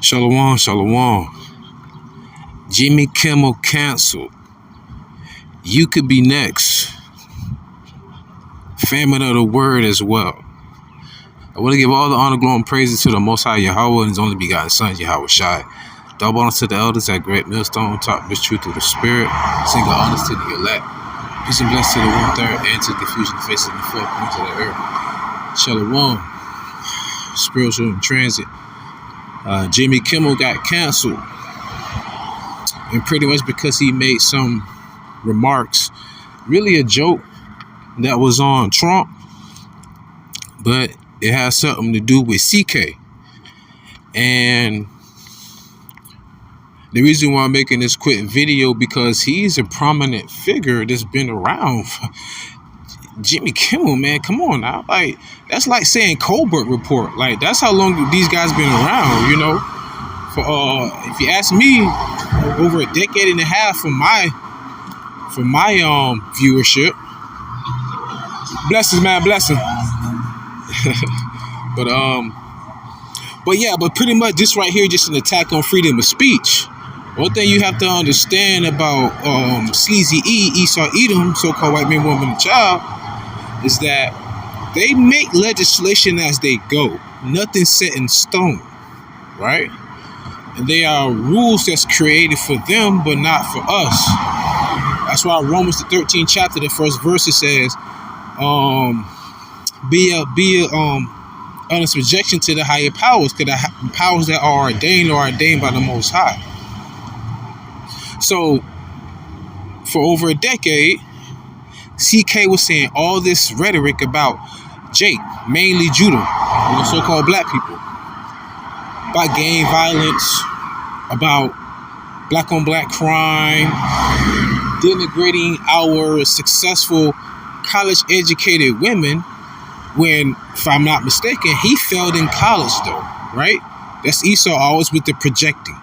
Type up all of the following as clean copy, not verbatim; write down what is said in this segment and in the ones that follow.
Shalom, shalom. Jimmy Kimmel canceled. You could be next. Famine of the word as well. I want to give all the honor, glory, and praises to the Most High Yahawah and His only begotten Son, YAHAWASHI. Double honor to the elders at Great Millstone, taught this truth through the Spirit. Single honors to the elect. Peace and blessings to the 1/3 and to the confusion facing the 4 points of the earth. Shalom. Spiritual in transit. Jimmy Kimmel got canceled. And pretty much because he made some remarks, really a joke that was on Trump, but it has something to do with CK. And the reason why I'm making this quick video, because he's a prominent figure that's been around. Jimmy Kimmel, man, come on now. Like, that's like saying Colbert Report. Like, that's how long these guys been around, you know. For if you ask me, over a decade and a half from my viewership. Blessings, man, blessings. but pretty much this right here, just an attack on freedom of speech. One thing you have to understand about Sleazy Esau, Edom, so-called white man, woman, and child, is that they make legislation as they go. Nothing set in stone, right? And they are rules that's created for them, but not for us. That's why Romans the 13th chapter, the first verse, it says, be under subjection to the higher powers, because the powers that are ordained by the Most High. So, for over a decade, CK was saying all this rhetoric about Jake, mainly Judah, the so-called black people, about gang violence, about black-on-black crime, denigrating our successful college-educated women, when, if I'm not mistaken, he failed in college, though, right? That's Esau always with the projecting.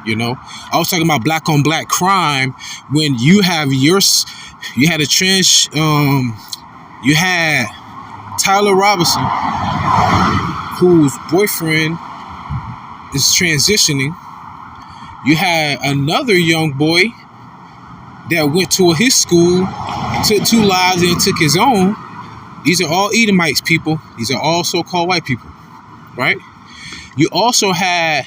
You know, I was talking about black-on-black crime when you had you had Tyler Robinson, whose boyfriend is transitioning. You had another young boy that went to his school, took 2 lives and took his own. These are all Edomites people. These are all so-called white people, right? You also had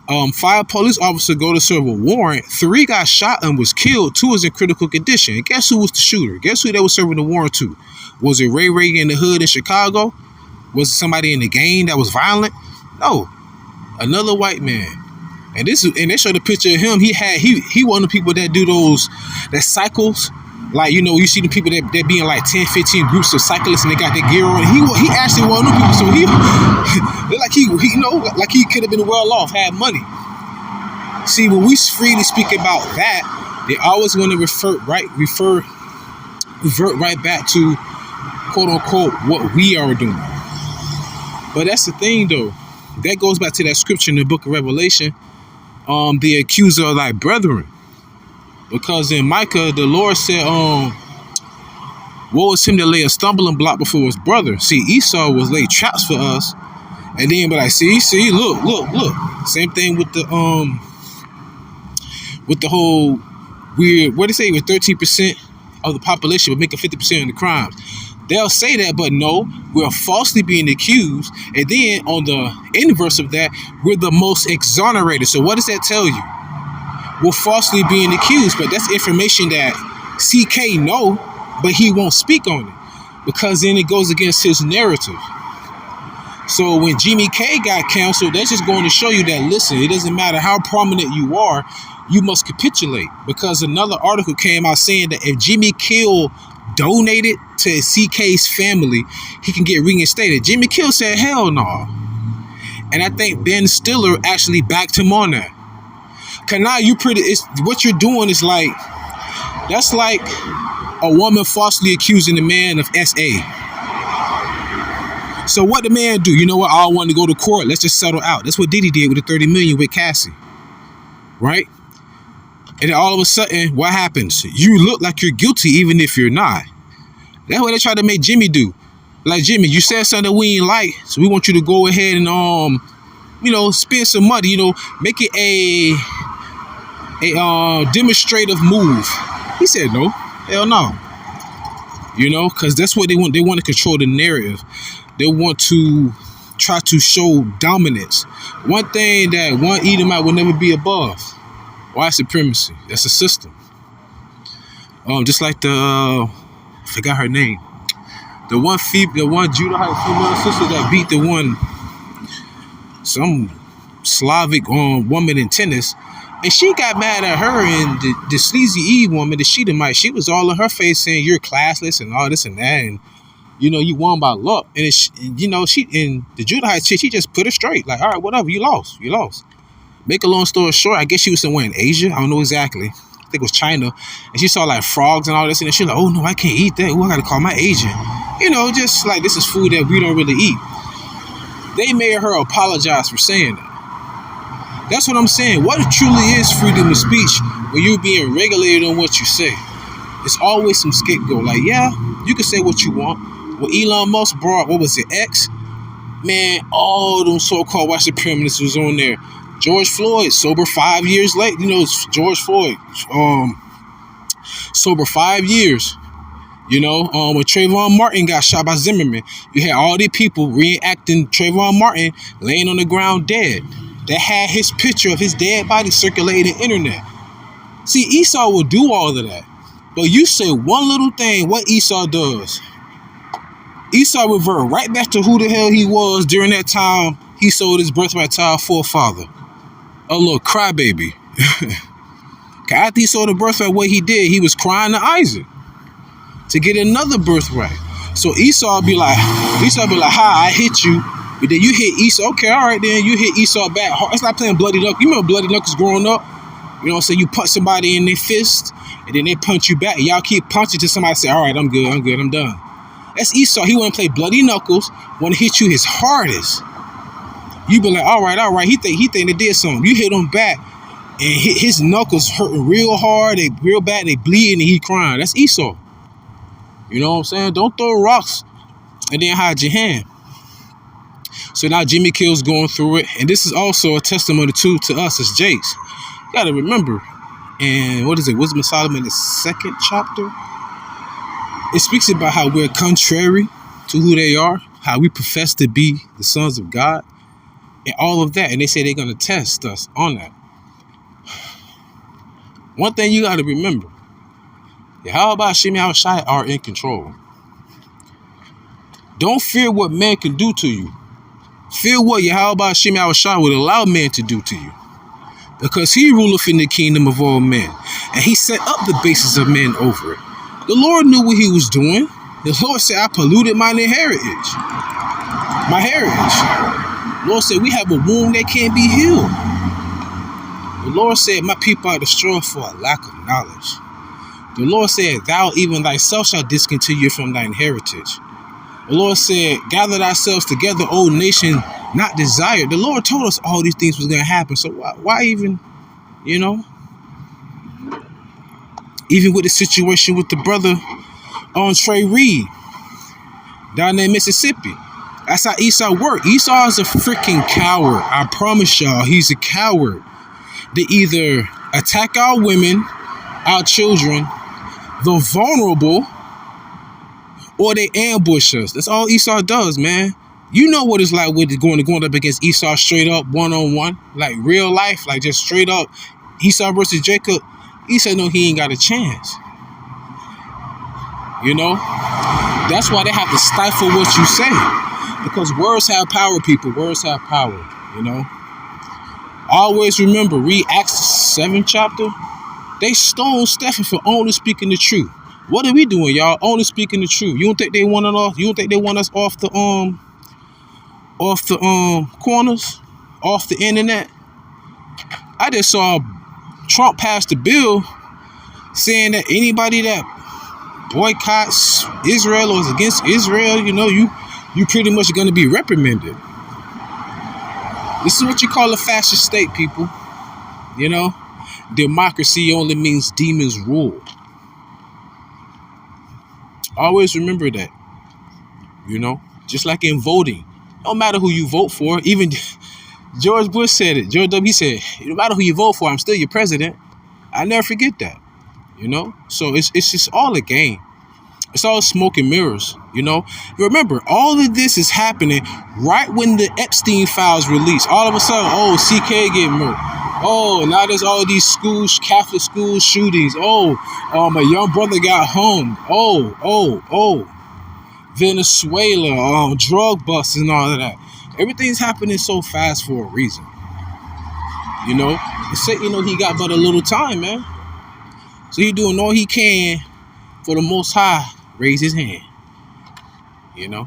5 police officers go to serve a warrant. 3 got shot and was killed. 2 is in critical condition. And guess who was the shooter? Guess who they were serving the warrant to? Was it Ray in the hood in Chicago? Was it somebody in the gang that was violent? No, another white man. And they showed a picture of him. He one of the people that do that cycles. Like, you know, you see the people that be in like 10, 15 groups of cyclists and they got their gear on. He actually one of them people. So he like he like he could have been well off, had money. See, when we freely speak about that, they always want to revert right back to quote unquote what we are doing. But that's the thing, though. That goes back to that scripture in the book of Revelation. The accuser of thy brethren. Because in Micah, the Lord said, woe is him that lay a stumbling block before his brother. See, Esau was laid traps for us. And then, but I see, look. Same thing with the whole weird, what do they say, with 13% of the population would make 50% of the crimes. They'll say that, but no, we're falsely being accused. And then on the inverse of that, we're the most exonerated. So what does that tell you? We're falsely being accused, but that's information that CK know, but he won't speak on it because then it goes against his narrative. So when Jimmy K got canceled, that's just going to show you that, listen, it doesn't matter how prominent you are, you must capitulate, because another article came out saying that if Jimmy Kill donated to CK's family, he can get reinstated. Jimmy Kill said, hell no. And I think Ben Stiller actually backed him on that. Cause now what you're doing is like, that's like a woman falsely accusing a man of SA. So what the man do? You know what? I don't want to go to court. Let's just settle out. That's what Diddy did with the 30 million with Cassie. Right? And then all of a sudden, what happens? You look like you're guilty even if you're not. That's what they try to make Jimmy do. Like, Jimmy, you said something we ain't like, so we want you to go ahead and spend some money, make it a demonstrative move. He said no, hell no. Because that's what they want. They want to control the narrative. They want to try to show dominance. One thing that one Edomite will never be above: white supremacy. That's a system. Just like I forgot her name. The one Judahite female sister that beat some Slavic woman in tennis. And she got mad at her, and the sleazy Eve woman, the Sheetamite, she was all in her face saying you're classless and all this and that, and you won by luck. And she and the Judahite chick, she just put her straight, like, all right, whatever, you lost. Make a long story short, I guess she was somewhere in Asia, I don't know exactly. I think it was China, and she saw like frogs and all this, and she's like, oh no, I can't eat that. Oh, I gotta call my agent. Just like this is food that we don't really eat. They made her apologize for saying that. That's what I'm saying. What truly is freedom of speech when you're being regulated on what you say? It's always some scapegoat. Like, yeah, you can say what you want. When Elon Musk brought, what was it, X? Man, all them so-called white supremacists was on there. George Floyd, sober 5 years late. George Floyd, sober 5 years. When Trayvon Martin got shot by Zimmerman, you had all these people reenacting Trayvon Martin laying on the ground dead. That had his picture of his dead body circulating the internet. See, Esau will do all of that. But you say one little thing, what Esau does. Esau revert right back to who the hell he was during that time he sold his birthright to our forefather. A little crybaby. After he sold the birthright, what he did, he was crying to Isaac to get another birthright. So Esau be like, hi, I hit you. But then you hit Esau. Okay, all right, then you hit Esau back. It's like playing Bloody Knuckles. You remember Bloody Knuckles growing up? You punch somebody in their fist, and then they punch you back. And y'all keep punching till somebody say, all right, I'm good, I'm done. That's Esau. He want to play Bloody Knuckles, want to hit you his hardest. You be like, all right. He think they did something. You hit him back, and his knuckles hurting real hard, they real bad, they bleeding, and he crying. That's Esau. You know what I'm saying? Don't throw rocks and then hide your hand. So now Jimmy Kill's going through it. And this is also a testimony to us as Jakes. You got to remember, and what is it? Wisdom of Solomon, the 2nd chapter? It speaks about how we're contrary to who they are, how we profess to be the sons of God, and all of that. And they say they're going to test us on that. One thing you got to remember, YAHAWASHI, YAHAWASHI are in control. Don't fear what man can do to you. Fear what YAHAWASHI, YAHAWASHI would allow man to do to you. Because he ruleth in the kingdom of all men. And he set up the basis of men over it. The Lord knew what he was doing. The Lord said, I polluted my heritage. The Lord said, we have a wound that can't be healed. The Lord said, my people are destroyed for a lack of knowledge. The Lord said, thou even thyself shalt discontinue from thine heritage. The Lord said, gather thyself together, O nation not desired. The Lord told us all these things was going to happen. So why even, even with the situation with the brother on Trey Reed down there in Mississippi. That's how Esau worked. Esau is a freaking coward. I promise y'all, he's a coward. They either attack our women, our children, the vulnerable, or they ambush us. That's all Esau does, man. You know what it's like with going up against Esau straight up one-on-one, like real life, like just straight up Esau versus Jacob. Esau know he ain't got a chance. That's why they have to stifle what you say, because words have power, people. Words have power. Always remember, read Acts 7th chapter. They stoned Stephen for only speaking the truth. What are we doing, y'all? Only speaking the truth. You don't think they want us off? You don't think they want us off the corners, off the internet? I just saw Trump pass a bill saying that anybody that boycotts Israel or is against Israel, you pretty much going to be reprimanded. This is what you call a fascist state, people. Democracy only means demons rule. Always remember that. Just like in voting. No matter who you vote for, even George Bush said it. George W. He said, no matter who you vote for, I'm still your president. I never forget that. You know? So it's just all a game. It's all smoke and mirrors, you know? Remember, all of this is happening right when the Epstein files release. All of a sudden, oh, CK getting murdered. Oh, now there's all these schools, Catholic school shootings. Oh, a young brother got hung. Oh, Venezuela, drug busts and all of that. Everything's happening so fast for a reason. You know? And Satan, he got but a little time, man. So he doing all he can for the Most High. Raise his hand, you know.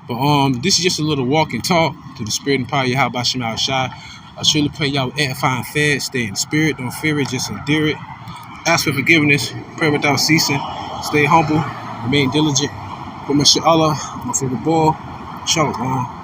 But this is just a little walk and talk to the spirit and power of YAHAWASHI. I surely pray y'all edifying fed, stay in the spirit, don't fear it, just endure it. Ask for forgiveness, pray without ceasing, stay humble, remain diligent. For my Allah, my favorite ball, shalom.